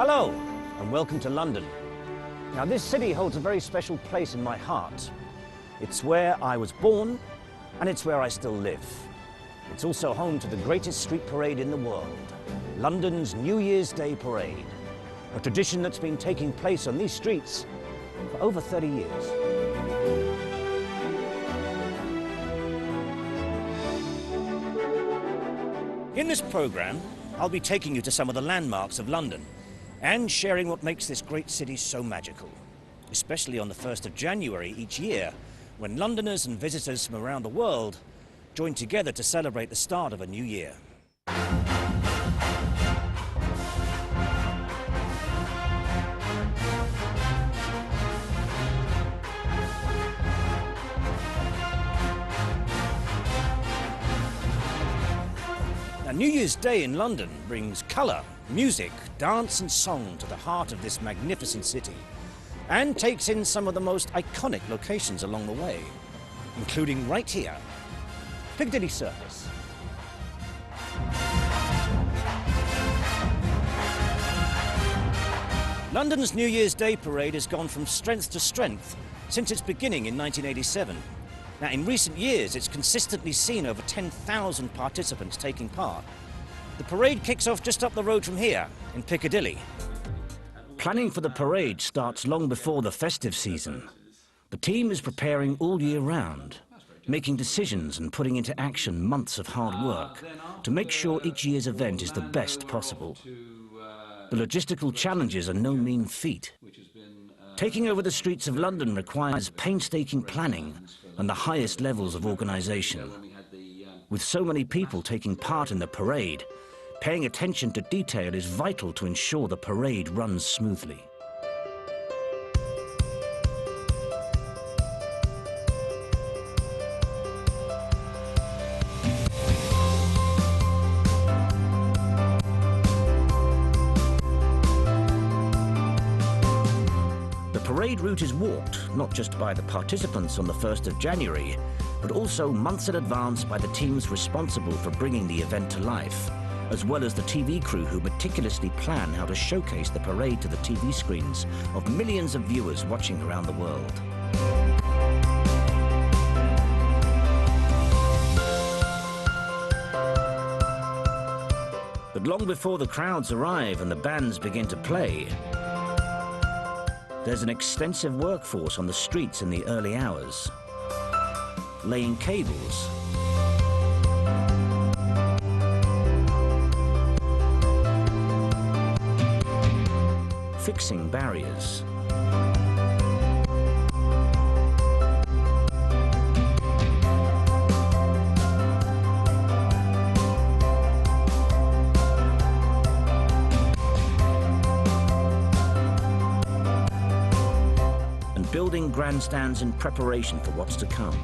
Hello, and welcome to London. Now, this city holds a very special place in my heart. It's where I was born, and it's where I still live. It's also home to the greatest street parade in the world, London's New Year's Day Parade, a tradition that's been taking place on these streets for over 30 years. In this programme, I'll be taking you to some of the landmarks of London and sharing what makes this great city so magical, especially on the 1st of January each year, when Londoners and visitors from around the world join together to celebrate the start of a new year. Now, New Year's Day in London brings colour, music, dance and song to the heart of this magnificent city, and takes in some of the most iconic locations along the way, including right here, Piccadilly Circus. London's New Year's Day Parade has gone from strength to strength since its beginning in 1987. Now, in recent years, it's consistently seen over 10,000 participants taking part. The parade kicks off just up the road from here, in Piccadilly. Planning for the parade starts long before the festive season. The team is preparing all year round, making decisions and putting into action months of hard work to make sure each year's event is the best possible. The logistical challenges are no mean feat. Taking over the streets of London requires painstaking planning and the highest levels of organisation. With so many people taking part in the parade, paying attention to detail is vital to ensure the parade runs smoothly. The parade route is walked, not just by the participants on the 1st of January, but also months in advance by the teams responsible for bringing the event to life, as well as the TV crew who meticulously plan how to showcase the parade to the TV screens of millions of viewers watching around the world. But long before the crowds arrive and the bands begin to play, there's an extensive workforce on the streets in the early hours, laying cables, fixing barriers, and building grandstands in preparation for what's to come.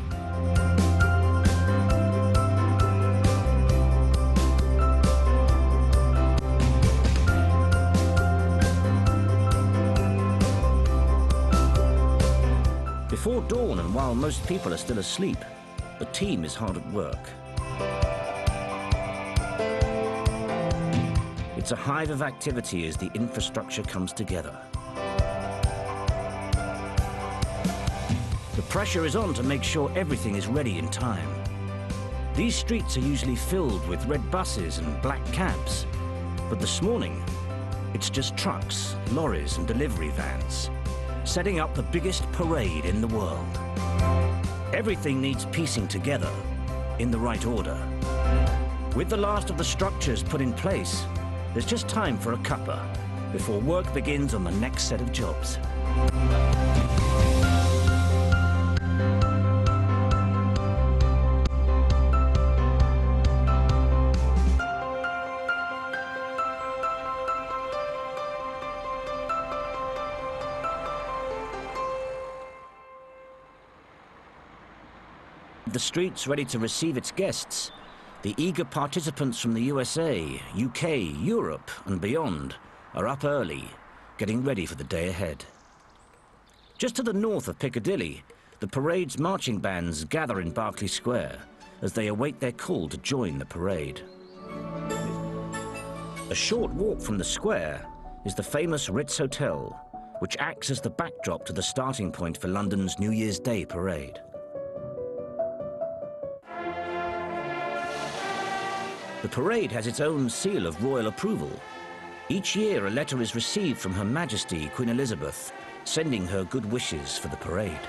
Before dawn, and while most people are still asleep, the team is hard at work. It's a hive of activity as the infrastructure comes together. The pressure is on to make sure everything is ready in time. These streets are usually filled with red buses and black cabs, but this morning, it's just trucks, lorries and delivery vans, setting up the biggest parade in the world. Everything needs piecing together in the right order. With the last of the structures put in place, there's just time for a cuppa before work begins on the next set of jobs. The streets ready to receive its guests, the eager participants from the USA, UK, Europe and beyond are up early, getting ready for the day ahead. Just to the north of Piccadilly, the parade's marching bands gather in Berkeley Square as they await their call to join the parade. A short walk from the square is the famous Ritz Hotel, which acts as the backdrop to the starting point for London's New Year's Day parade. The parade has its own seal of royal approval. Each year a letter is received from Her Majesty Queen Elizabeth, sending her good wishes for the parade.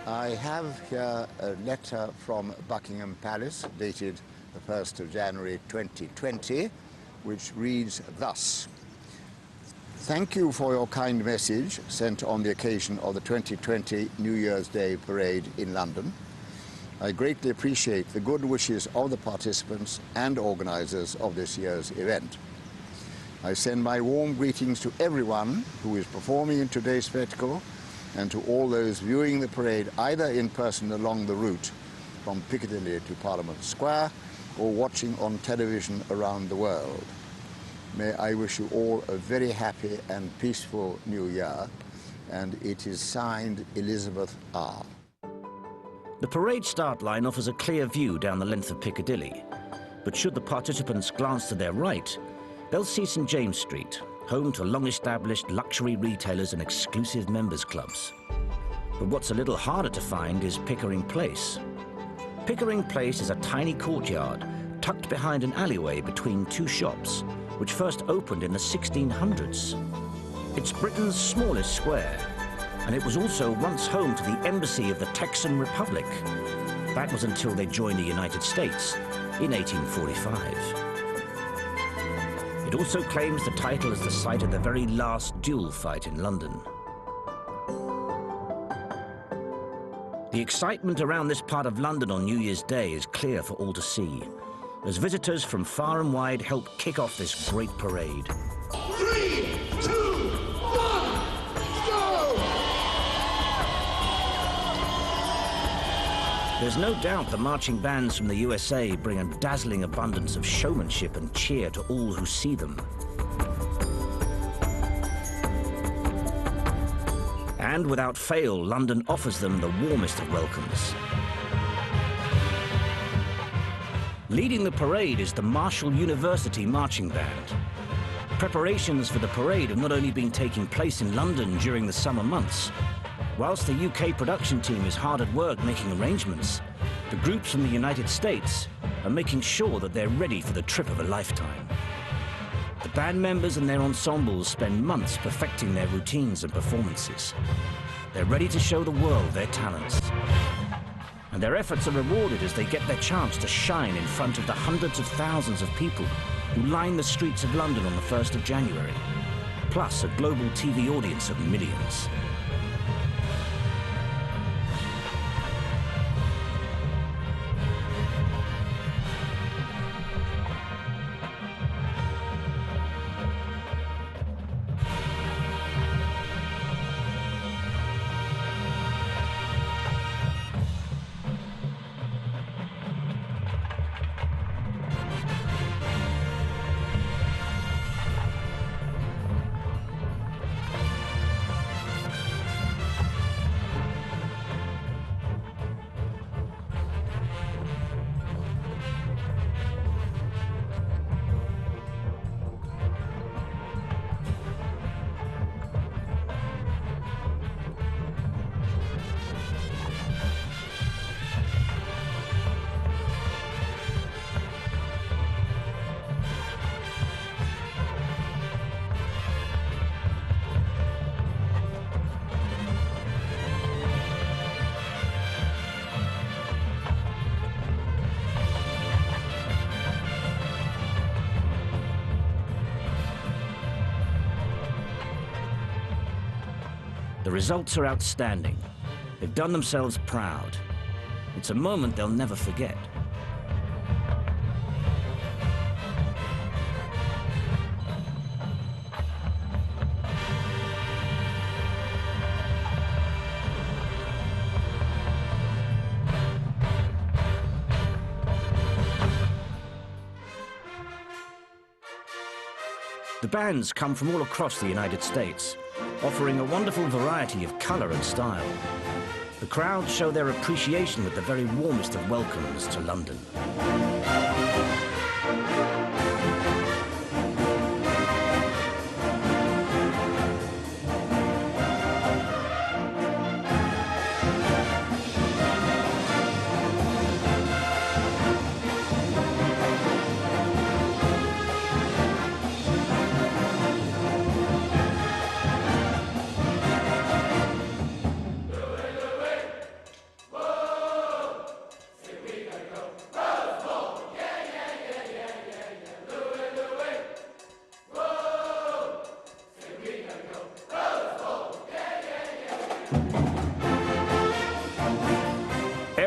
I have here a letter from Buckingham Palace, dated the 1st of January 2020, which reads thus. Thank you for your kind message sent on the occasion of the 2020 New Year's Day parade in London. I greatly appreciate the good wishes of the participants and organisers of this year's event. I send my warm greetings to everyone who is performing in today's spectacle and to all those viewing the parade either in person along the route from Piccadilly to Parliament Square or watching on television around the world. May I wish you all a very happy and peaceful New Year, and it is signed Elizabeth R. The parade start line offers a clear view down the length of Piccadilly, but should the participants glance to their right, they'll see St James Street, home to long-established luxury retailers and exclusive members clubs. But what's a little harder to find is Pickering Place. Pickering Place is a tiny courtyard tucked behind an alleyway between two shops, which first opened in the 1600s. It's Britain's smallest square, and it was also once home to the embassy of the Texan Republic. That was until they joined the United States in 1845. It also claims the title as the site of the very last duel fight in London. The excitement around this part of London on New Year's Day is clear for all to see, as visitors from far and wide help kick off this great parade. 3, 2, 1, go! There's no doubt the marching bands from the USA bring a dazzling abundance of showmanship and cheer to all who see them. And without fail, London offers them the warmest of welcomes. Leading the parade is the Marshall University Marching Band. Preparations for the parade have not only been taking place in London during the summer months. Whilst the UK production team is hard at work making arrangements, the groups from the United States are making sure that they're ready for the trip of a lifetime. The band members and their ensembles spend months perfecting their routines and performances. They're ready to show the world their talents. And their efforts are rewarded as they get their chance to shine in front of the hundreds of thousands of people who line the streets of London on the 1st of January, plus a global TV audience of millions. The results are outstanding. They've done themselves proud. It's a moment they'll never forget. The bands come from all across the United States, offering a wonderful variety of colour and style. The crowds show their appreciation with the very warmest of welcomes to London.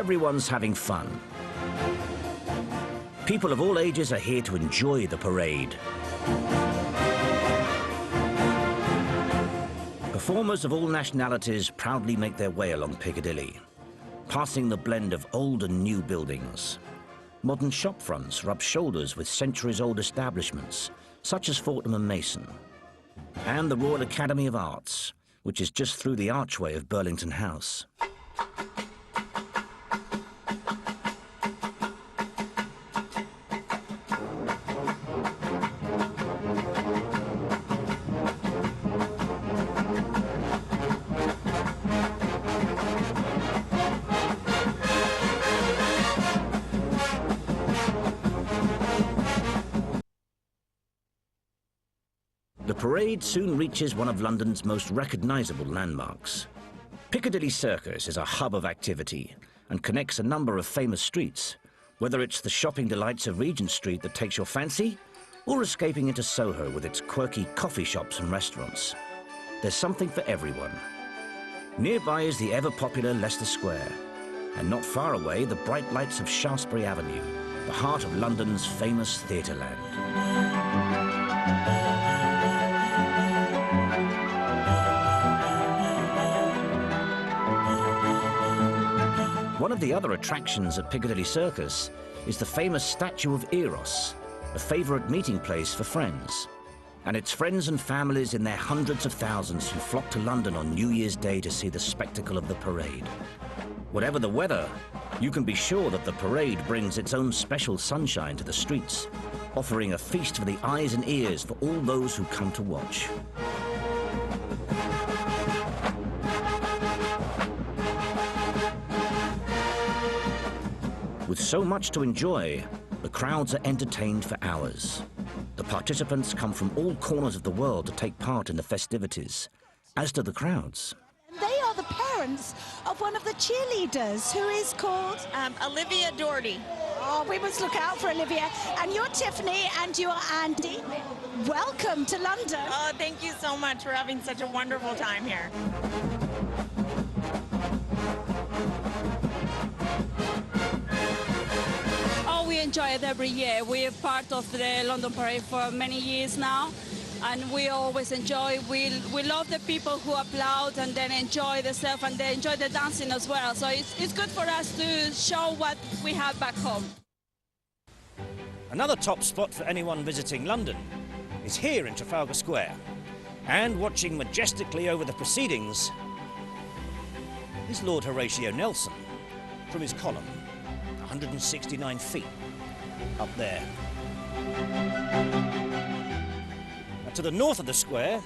everyone's having fun. People of all ages are here to enjoy the parade. Performers of all nationalities proudly make their way along Piccadilly, passing the blend of old and new buildings. Modern shop fronts rub shoulders with centuries-old establishments, such as Fortnum and Mason, and the Royal Academy of Arts, which is just through the archway of Burlington House. The parade soon reaches one of London's most recognisable landmarks. Piccadilly Circus is a hub of activity and connects a number of famous streets, whether it's the shopping delights of Regent Street that takes your fancy, or escaping into Soho with its quirky coffee shops and restaurants. There's something for everyone. Nearby is the ever-popular Leicester Square, and not far away, the bright lights of Shaftesbury Avenue, the heart of London's famous theatreland. One of the other attractions at Piccadilly Circus is the famous statue of Eros, a favourite meeting place for friends. And it's friends and families in their hundreds of thousands who flock to London on New Year's Day to see the spectacle of the parade. Whatever the weather, you can be sure that the parade brings its own special sunshine to the streets, offering a feast for the eyes and ears for all those who come to watch. With so much to enjoy, the crowds are entertained for hours. The participants come from all corners of the world to take part in the festivities, as do the crowds. They are the parents of one of the cheerleaders, who is called? Olivia Doherty. Oh, we must look out for Olivia. And you're Tiffany and you're Andy. Welcome to London. Oh, thank you so much. We're having such a wonderful time here. We enjoy it every year. We're part of the London Parade for many years now, and we always enjoy. We love the people who applaud and then enjoy the stuff, and they enjoy the dancing as well. So it's good for us to show what we have back home. Another top spot for anyone visiting London is here in Trafalgar Square. And watching majestically over the proceedings is Lord Horatio Nelson from his column, 169 feet up there. Now, to the north of the square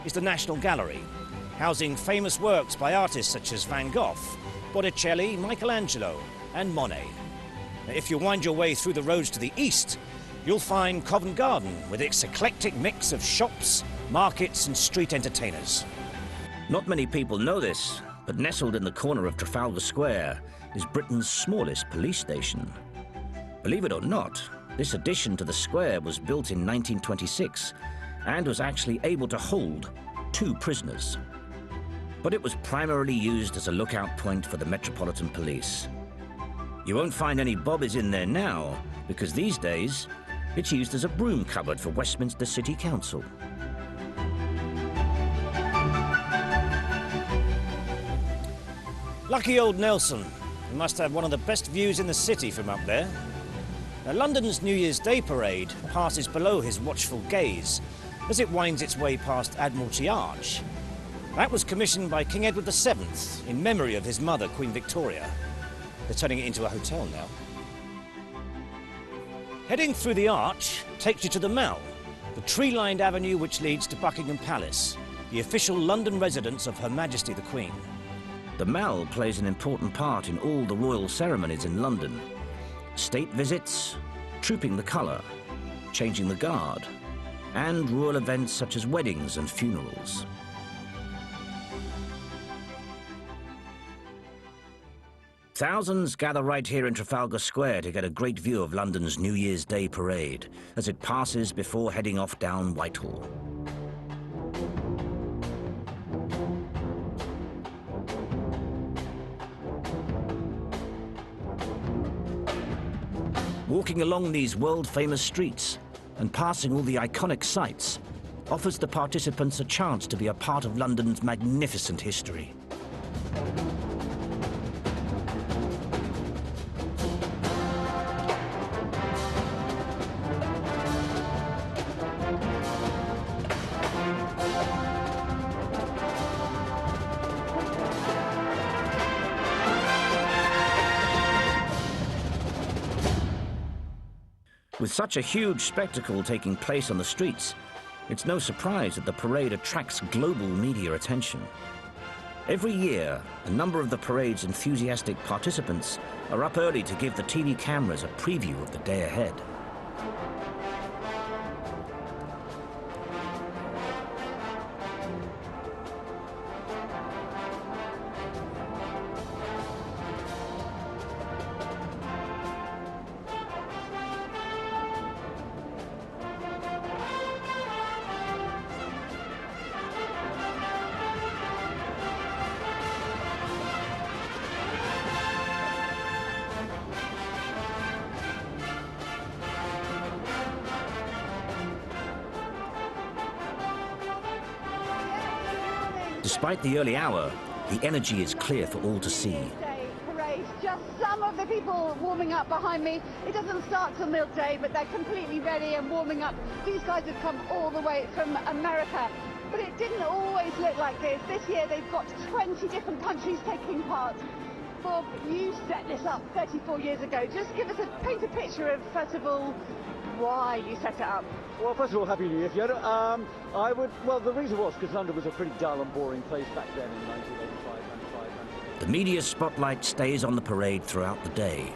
is the National Gallery, housing famous works by artists such as Van Gogh, Botticelli, Michelangelo and Monet. Now, if you wind your way through the roads to the east, you'll find Covent Garden with its eclectic mix of shops, markets and street entertainers. Not many people know this, but nestled in the corner of Trafalgar Square is Britain's smallest police station. Believe it or not, this addition to the square was built in 1926 and was actually able to hold 2 prisoners. But it was primarily used as a lookout point for the Metropolitan Police. You won't find any bobbies in there now, because these days it's used as a broom cupboard for Westminster City Council. Lucky old Nelson. He must have one of the best views in the city from up there. Now, London's New Year's Day parade passes below his watchful gaze as it winds its way past Admiralty Arch. That was commissioned by King Edward VII in memory of his mother, Queen Victoria. They're turning it into a hotel now. Heading through the arch takes you to the Mall, the tree-lined avenue which leads to Buckingham Palace, the official London residence of Her Majesty the Queen. The Mall plays an important part in all the royal ceremonies in London. State visits, trooping the colour, changing the guard, and royal events such as weddings and funerals. Thousands gather right here in Trafalgar Square to get a great view of London's New Year's Day parade as it passes before heading off down Whitehall. Walking along these world-famous streets and passing all the iconic sights offers the participants a chance to be a part of London's magnificent history. With such a huge spectacle taking place on the streets, it's no surprise that the parade attracts global media attention. Every year, a number of the parade's enthusiastic participants are up early to give the TV cameras a preview of the day ahead. Despite the early hour, the energy is clear for all to see. Parade. Just some of the people warming up behind me. It doesn't start till midday, but they're completely ready and warming up. These guys have come all the way from America, but it didn't always look like this. This year they've got 20 different countries taking part. Bob, you set this up 34 years ago. Just paint a picture of, first of all, why you set it up. Well, first of all, Happy New Year, Fiona. Well, the reason was because London was a pretty dull and boring place back then in 1985, 95. The media spotlight stays on the parade throughout the day.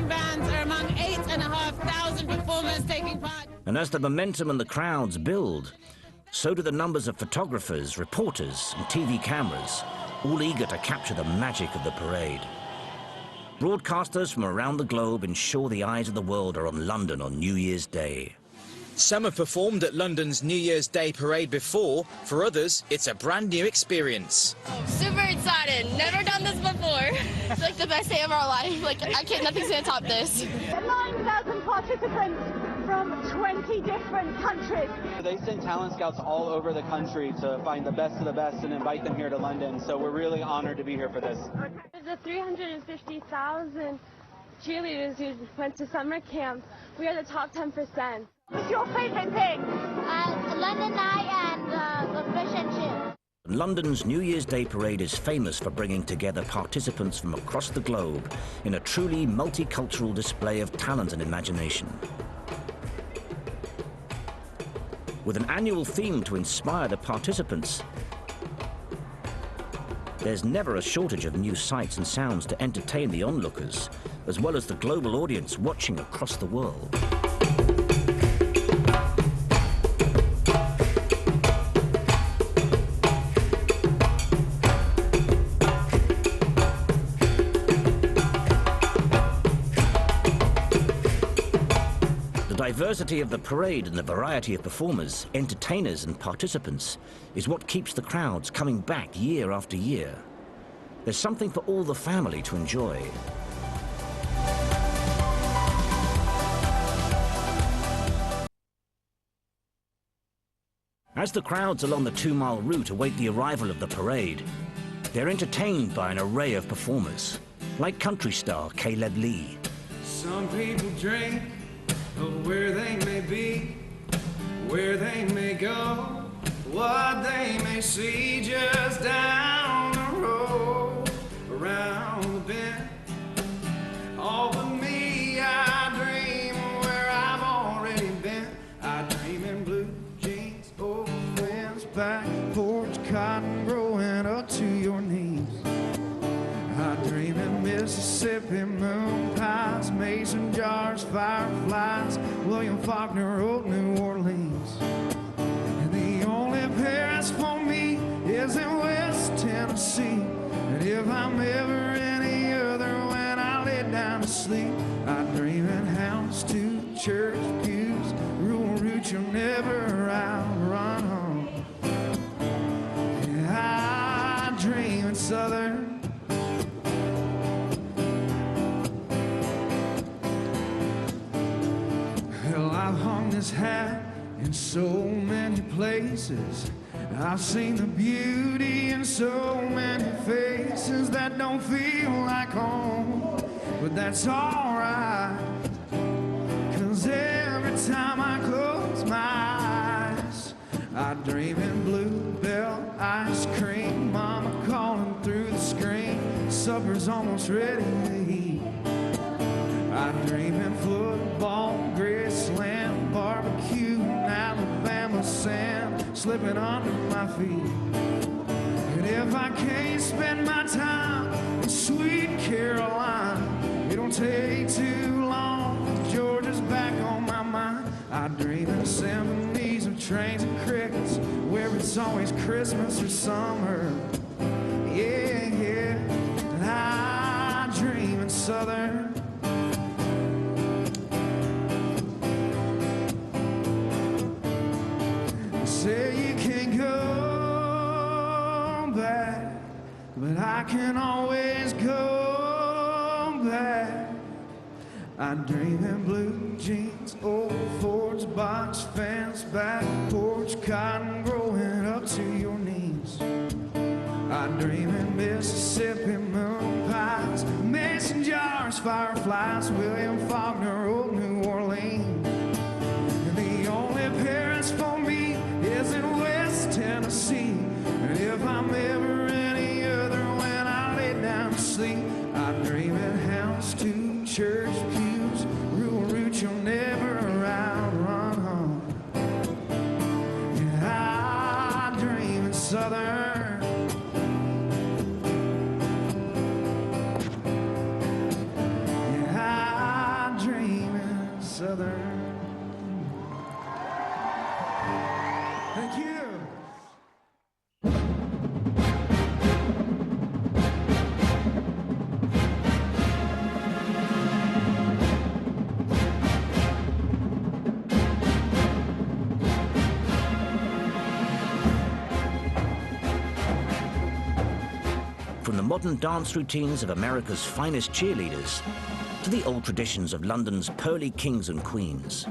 Bands are among 8,500 performers taking part. And as the momentum and the crowds build, so do the numbers of photographers, reporters and TV cameras, all eager to capture the magic of the parade. Broadcasters from around the globe ensure the eyes of the world are on London on New Year's Day. Some have performed at London's New Year's Day parade before. For others, it's a brand new experience. Super excited. Never done this before. It's like the best day of our life. Like, nothing's gonna top this. 9,000 participants from 20 different countries. They send talent scouts all over the country to find the best of the best and invite them here to London. So we're really honored to be here for this. The 350,000 cheerleaders who went to summer camp, we are the top 10%. What's your favourite thing? London Eye and the fish and chips. London's New Year's Day parade is famous for bringing together participants from across the globe in a truly multicultural display of talent and imagination. With an annual theme to inspire the participants, there's never a shortage of new sights and sounds to entertain the onlookers, as well as the global audience watching across the world. The diversity of the parade and the variety of performers, entertainers and participants is what keeps the crowds coming back year after year. There's something for all the family to enjoy. As the crowds along the 2-mile route await the arrival of the parade, they're entertained by an array of performers, like country star Caleb Lee. Some people drink of where they may be, where they may go, what they may see just down the road, around the bend. All but me, I dream of where I've already been. I dream in blue jeans, old friends, back porch, cotton growing up to your knees. I dream in Mississippi, moon pies, mason jars, fireflies, William Faulkner wrote New Orleans. Tennessee. And if I'm ever any other when I lay down to sleep, I dream in house to church pews, rural route you'll never outrun home. Yeah, I dream in southern. Well, I've hung this hat in so many places. I've seen the beauty in so many faces that don't feel like home. But that's alright, 'cause every time I close my eyes, I dream in Bluebell ice cream, mama calling through the screen, supper's almost ready to eat. I dream in football, Graceland, barbecue, and Alabama sand slipping under my feet. And if I can't spend my time in sweet Carolina, it don't take too long, Georgia's back on my mind. I dream in symphonies of trains and crickets, where it's always Christmas or summer. Yeah, yeah, and I dream in southern. Say you can't go back, but I can always go back. I dream in blue jeans, old Ford's box fence, back porch, cotton growing up to your knees. I dream in Mississippi moon pies, mason jars, fireflies, William Faulkner, old New Orleans. And the only Paris for me is in West Tennessee. And if I'm ever any other when I lay down to sleep, I dream in house to church pews, rural route you'll never outrun home. Yeah, I dream in southern. Yeah, I dream in southern. Thank you. From the modern dance routines of America's finest cheerleaders to the old traditions of London's pearly kings and queens.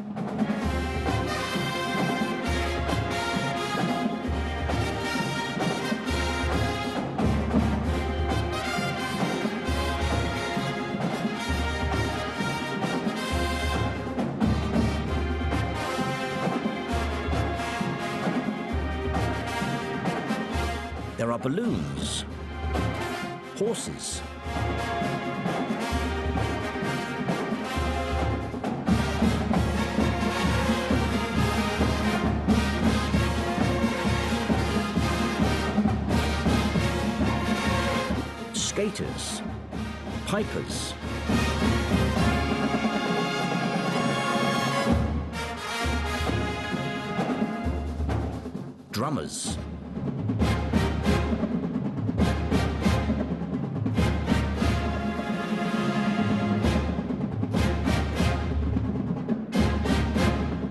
There are balloons, horses, skaters, pipers, drummers,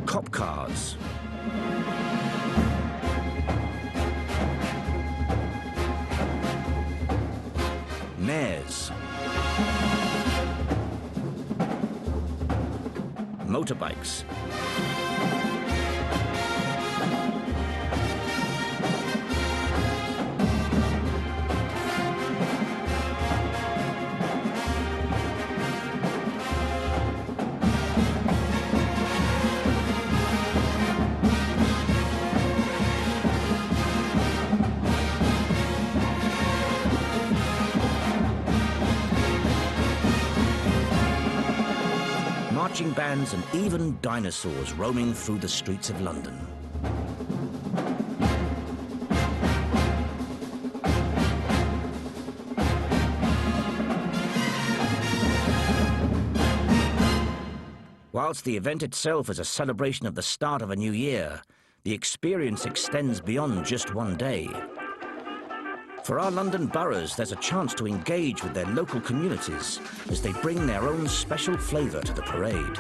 cop cars, mares, motorbikes, marching bands and even dinosaurs roaming through the streets of London. Whilst the event itself is a celebration of the start of a new year, the experience extends beyond just one day. For our London boroughs, there's a chance to engage with their local communities as they bring their own special flavour to the parade.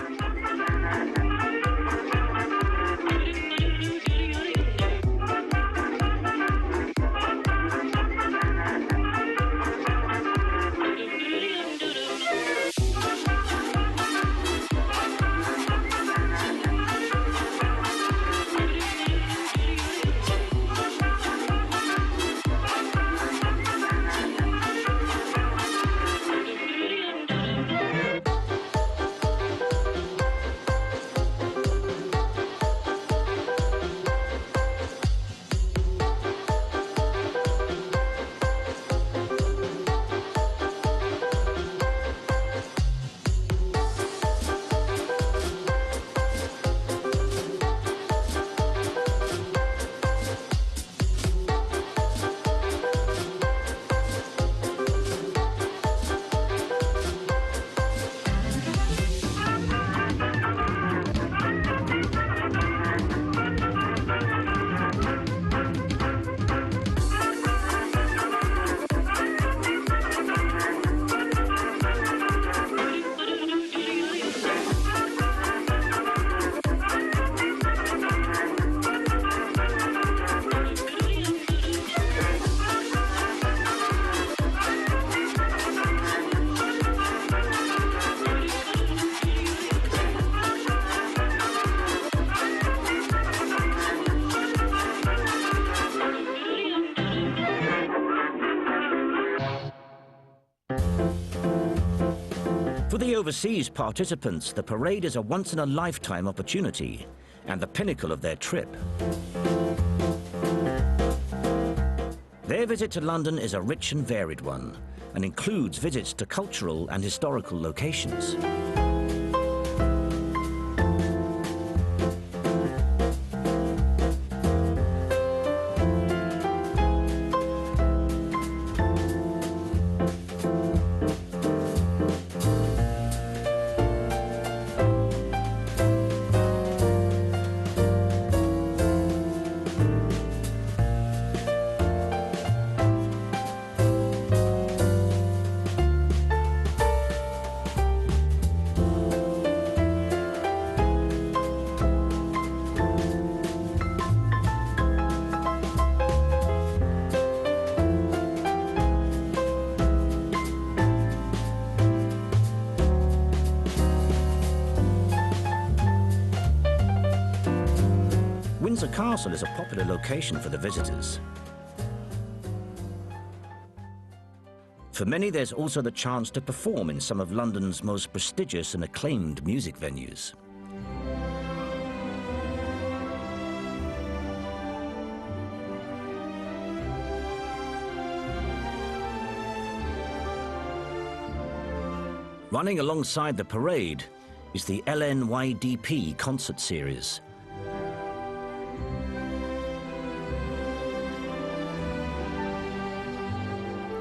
For the overseas participants, the parade is a once-in-a-lifetime opportunity and the pinnacle of their trip. Their visit to London is a rich and varied one and includes visits to cultural and historical locations. Windsor Castle is a popular location for the visitors. For many, there's also the chance to perform in some of London's most prestigious and acclaimed music venues. Running alongside the parade is the LNYDP concert series.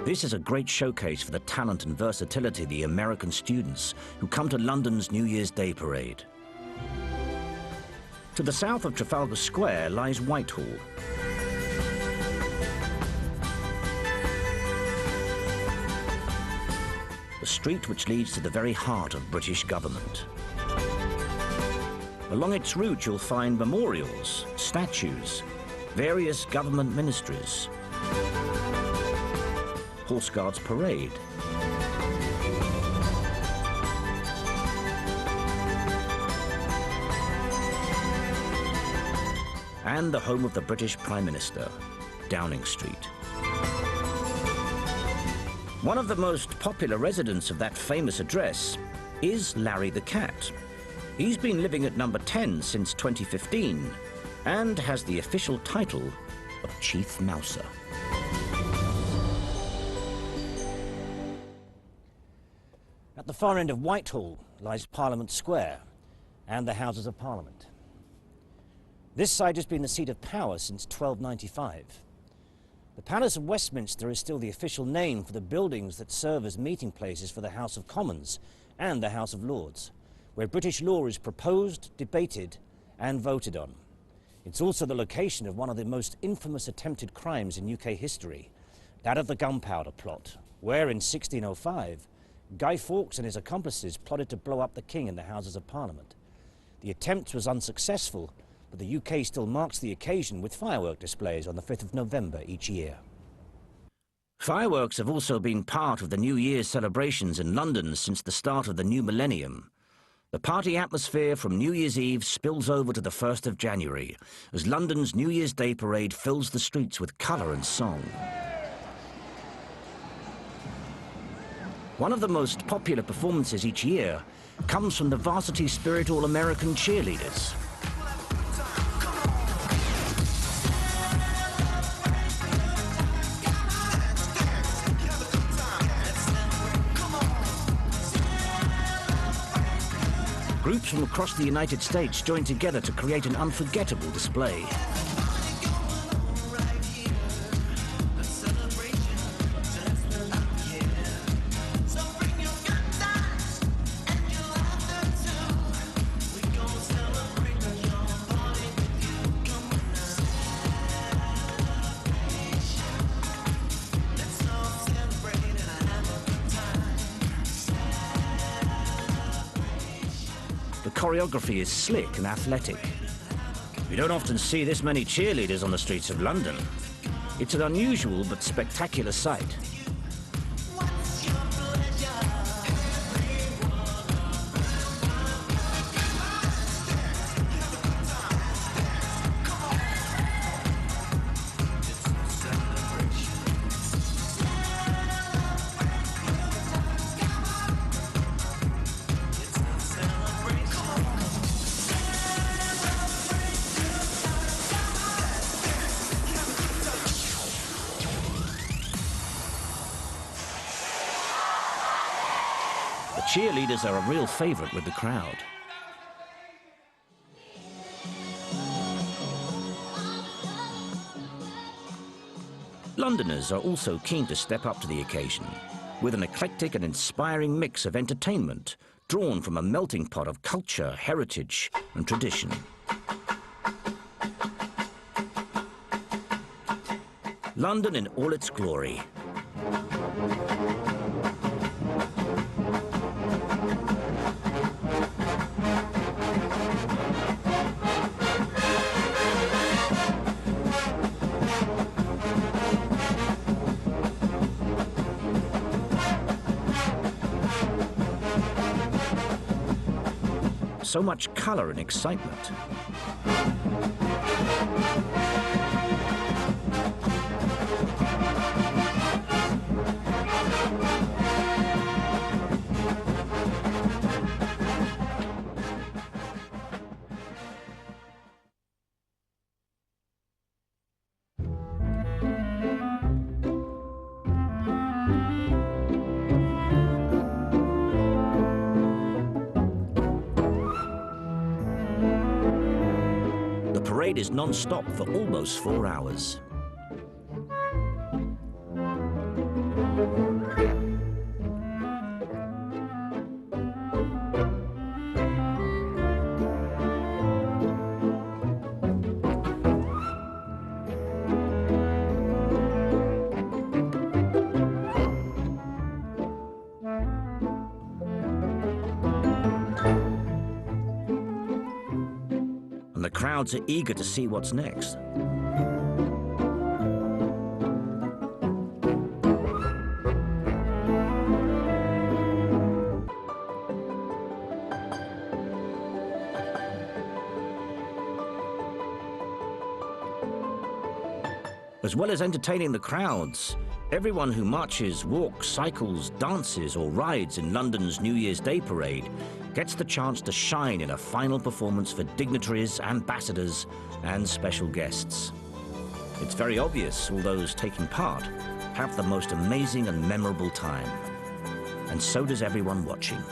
This is a great showcase for the talent and versatility of the American students who come to London's New Year's Day parade. To the south of Trafalgar Square lies Whitehall. The street which leads to the very heart of British government. Along its route you'll find memorials, statues, various government ministries, Horse Guards Parade, and the home of the British Prime Minister, Downing Street. One of the most popular residents of that famous address is Larry the Cat. He's been living at number 10 since 2015 and has the official title of Chief Mouser. At the far end of Whitehall lies Parliament Square and the Houses of Parliament. This site has been the seat of power since 1295. The Palace of Westminster is still the official name for the buildings that serve as meeting places for the House of Commons and the House of Lords, where British law is proposed, debated and voted on. It's also the location of one of the most infamous attempted crimes in UK history, That of the Gunpowder Plot, where in 1605, Guy Fawkes and his accomplices plotted to blow up the king in the Houses of Parliament. The attempt was unsuccessful, but the UK still marks the occasion with firework displays on the 5th of November each year. Fireworks have also been part of the New Year's celebrations in London since the start of the new millennium. The party atmosphere from New Year's Eve spills over to the 1st of January, as London's New Year's Day parade fills the streets with colour and song. One of the most popular performances each year comes from the Varsity Spirit All-American cheerleaders. Groups from across the United States join together to create an unforgettable display. The choreography is slick and athletic. You don't often see this many cheerleaders on the streets of London. It's an unusual but spectacular sight. Cheerleaders are a real favourite with the crowd. Londoners are also keen to step up to the occasion, with an eclectic and inspiring mix of entertainment drawn from a melting pot of culture, heritage and tradition. London in all its glory. So much colour and excitement. The parade is non-stop for almost 4 hours. The crowds are eager to see what's next. As well as entertaining the crowds, everyone who marches, walks, cycles, dances or rides in London's New Year's Day parade gets the chance to shine in a final performance for dignitaries, ambassadors and special guests. It's very obvious all those taking part have the most amazing and memorable time. And so does everyone watching.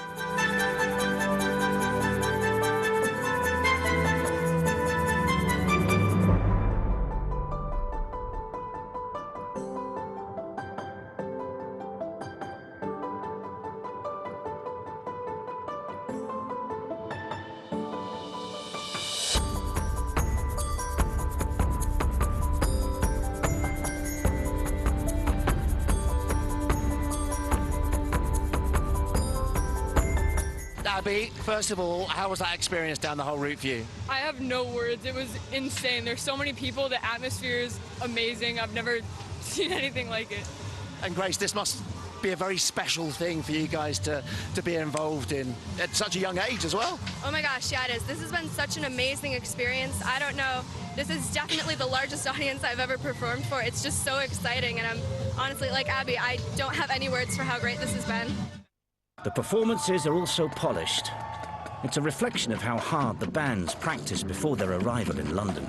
Abby, first of all, how was that experience down the whole route for you? I have no words. It was insane. There's so many people. The atmosphere is amazing. I've never seen anything like it. And Grace, this must be a very special thing for you guys to be involved in at such a young age as well. Oh my gosh, yeah, it is. This has been such an amazing experience. I don't know. This is definitely the largest audience I've ever performed for. It's just so exciting, and I'm honestly, like Abby, I don't have any words for how great this has been. The performances are also polished. It's a reflection of how hard the bands practice before their arrival in London.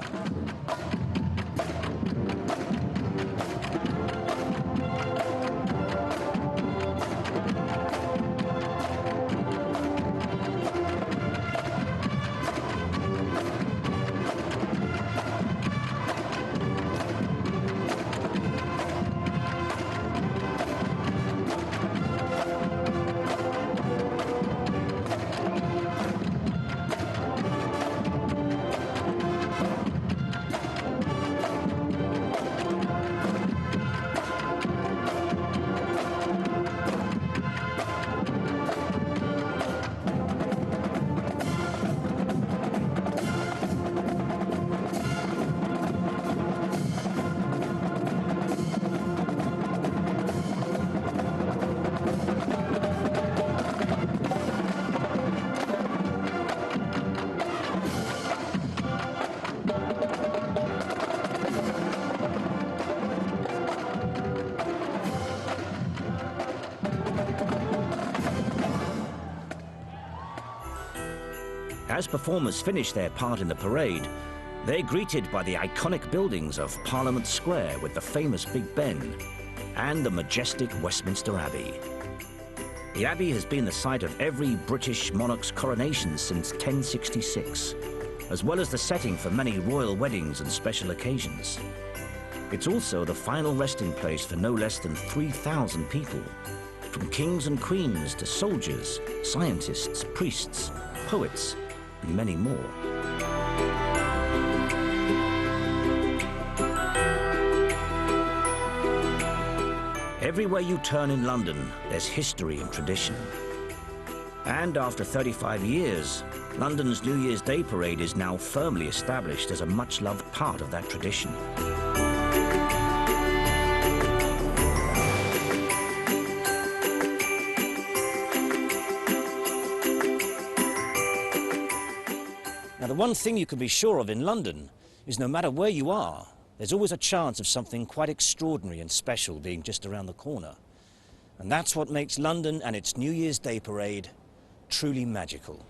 As performers finish their part in the parade, they're greeted by the iconic buildings of Parliament Square with the famous Big Ben and the majestic Westminster Abbey. The Abbey has been the site of every British monarch's coronation since 1066, as well as the setting for many royal weddings and special occasions. It's also the final resting place for no less than 3,000 people, from kings and queens to soldiers, scientists, priests, poets, and many more. Everywhere you turn in London, there's history and tradition. And after 35 years, London's New Year's Day Parade is now firmly established as a much-loved part of that tradition. Now, the one thing you can be sure of in London is no matter where you are, there's always a chance of something quite extraordinary and special being just around the corner. And that's what makes London and its New Year's Day Parade truly magical.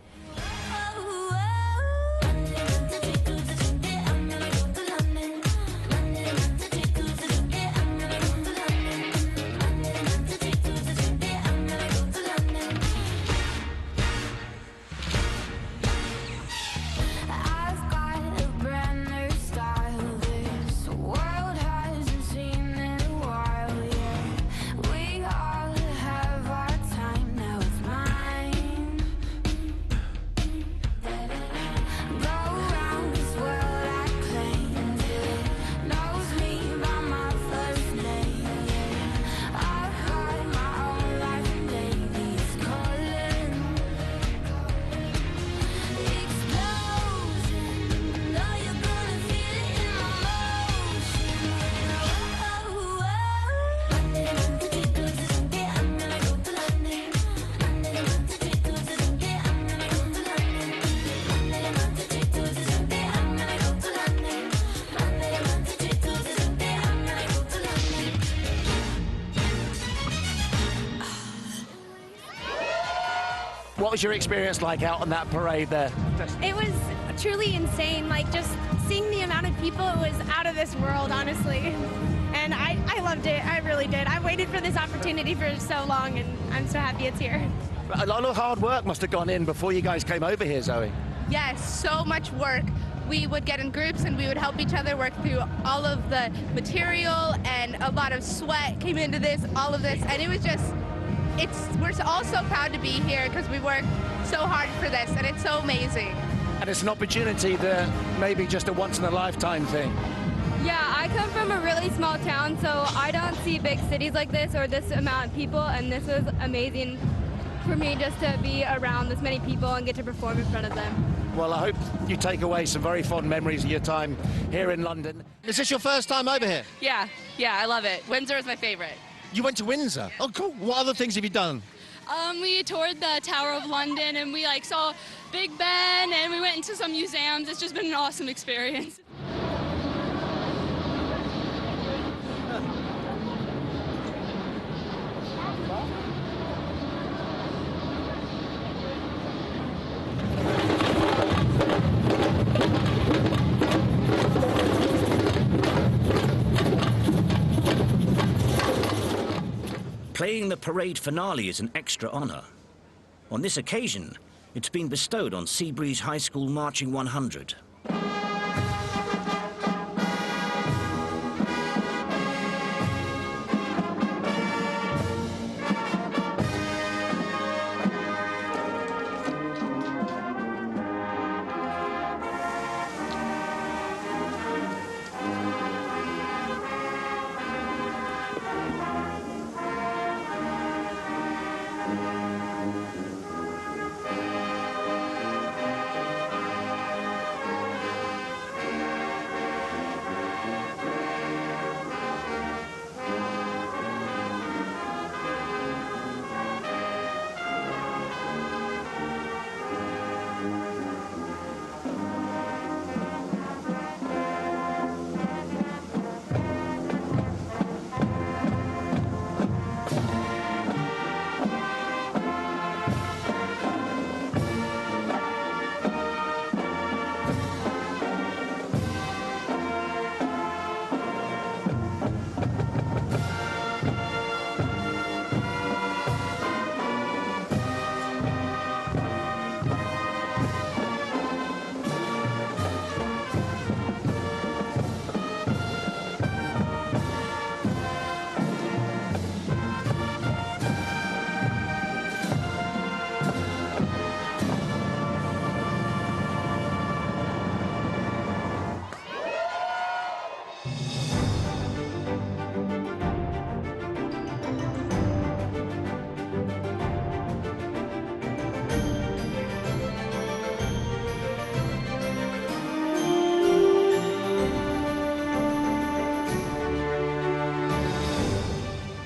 What was your experience like out on that parade there? It was truly insane, like just seeing the amount of people, it was out of this world, honestly. And I loved it, I really did. I waited for this opportunity for so long, and I'm so happy it's here. A lot of hard work must have gone in before you guys came over here, Zoe. Yes, so much work. We would get in groups and we would help each other work through all of the material, and a lot of sweat came into this, all of this, and it was just, we're all so proud to be here because we worked so hard for this, and it's so amazing. And it's an opportunity that maybe just a once-in-a-lifetime thing. Yeah, I come from a really small town, so I don't see big cities like this or this amount of people, and this was amazing for me just to be around this many people and get to perform in front of them. Well, I hope you take away some very fond memories of your time here in London. Is this your first time over here? Yeah, I love it. Windsor is my favorite. You went to Windsor? Oh, cool. What other things have you done? We toured the Tower of London and we saw Big Ben and we went into some museums. It's just been an awesome experience. Playing the parade finale is an extra honour. On this occasion, it's been bestowed on Seabreeze High School Marching 100.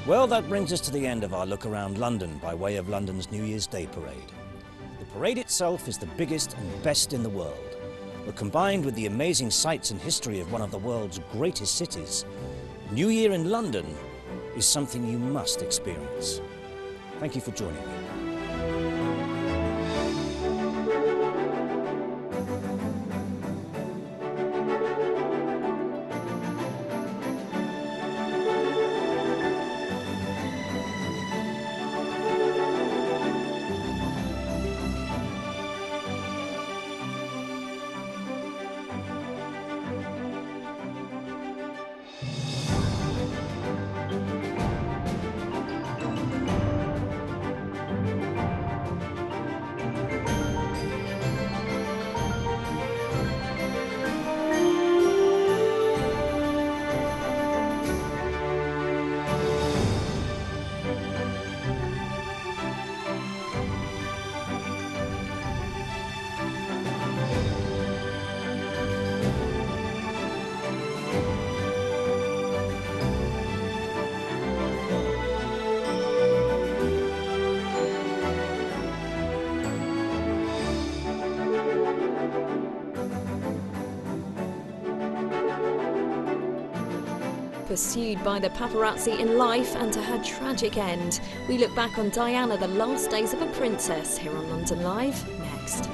Well, that brings us to the end of our look around London by way of London's New Year's Day parade. The parade itself is the biggest and best in the world, but combined with the amazing sights and history of one of the world's greatest cities, New Year in London is something you must experience. Thank you for joining me. Pursued by the paparazzi in life and to her tragic end, we look back on Diana, the last days of a princess, here on London Live, next.